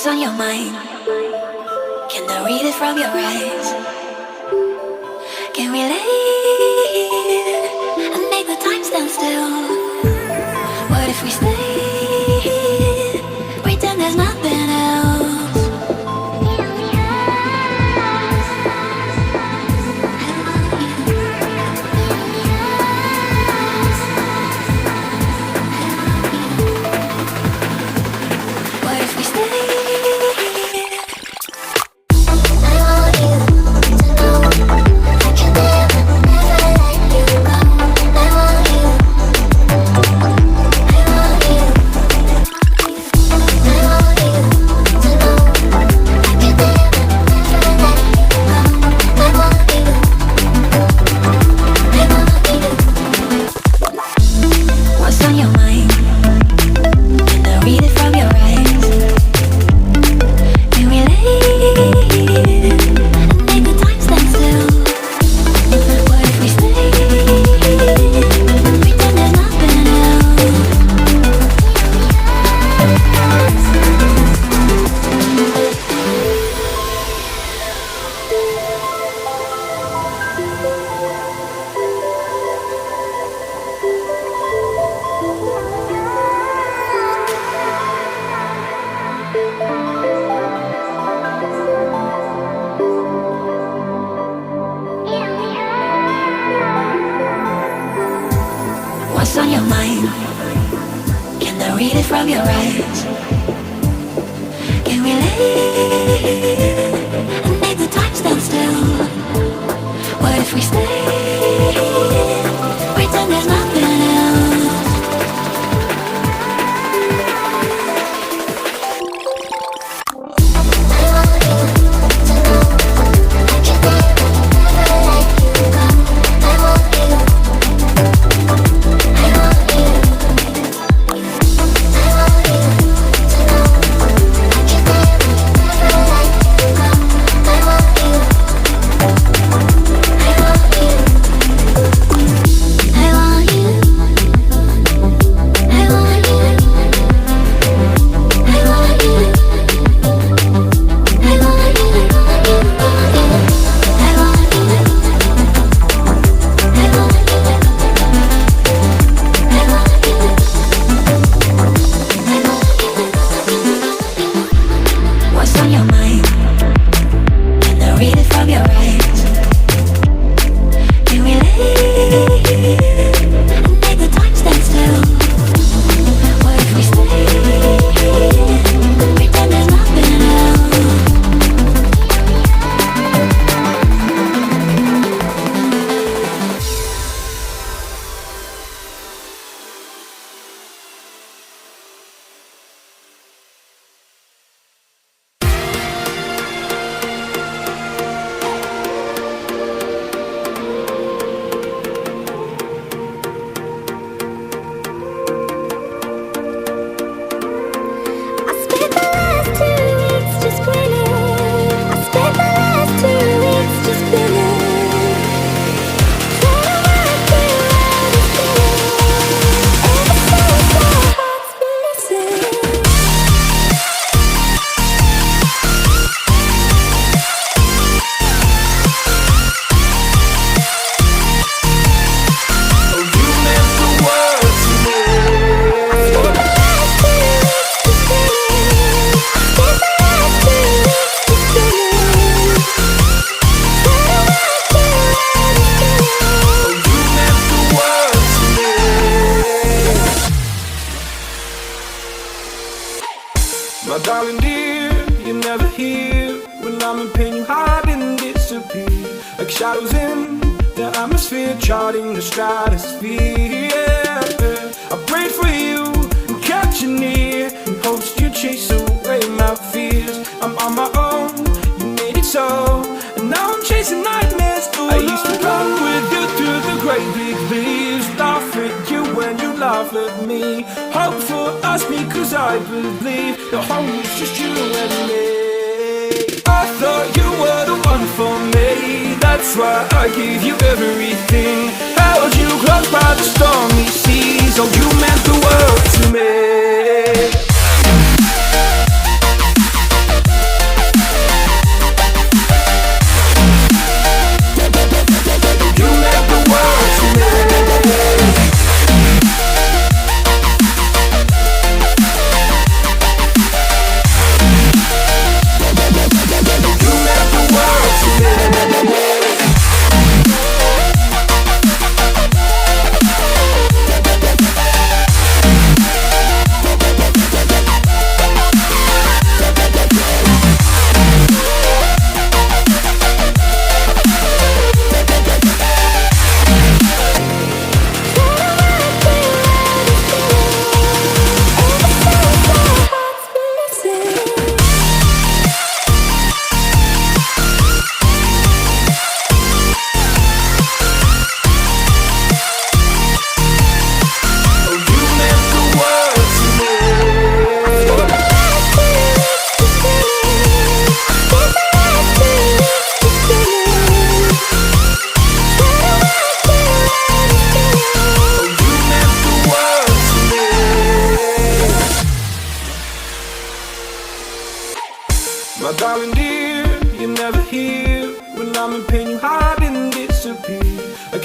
What's on your mind? Can I read it from your eyes? Can we leave and make the time stand still? What if we stay, pretend there's nothing else? What if we stay? What's on your mind? Can I read it from your eyes? Can we leave and make the time stand still? What if we stay, pretend there's nothing else? My darling dear, you're never here. When I'm in pain, you hide and disappear, like shadows in the atmosphere, charting the stratosphere. I prayed for you and kept you near, in hopes you chase away my fears. I'm on my own, you made it so, and now I'm chasing nightmares. I used to run with you through the great big leaves, laugh at you when you laugh at me, hope for us because I believe the home is just you and me. I thought you were the one for me, that's why I gave you everything, held you close by the stormy seas. Oh, you meant the world to me.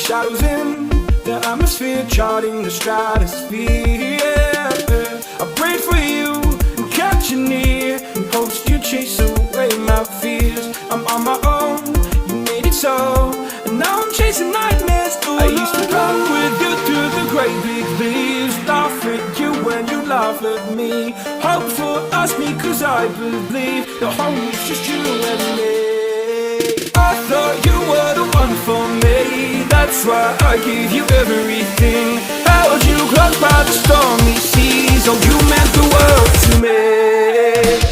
like shadows in the atmosphere, charting the stratosphere. Yeah. I prayed for you and kept you near in hopes you'd chase away my fears. I'm on my own, you made it so, and now I'm chasing nightmares. I used to run with you through the great big leaves, laugh at you when you laugh at me, hope for us because I believe the home is just you and me. I thought you were the one for me, that's why I gave you everything. Held you close by the stormy seas, oh you meant the world to me.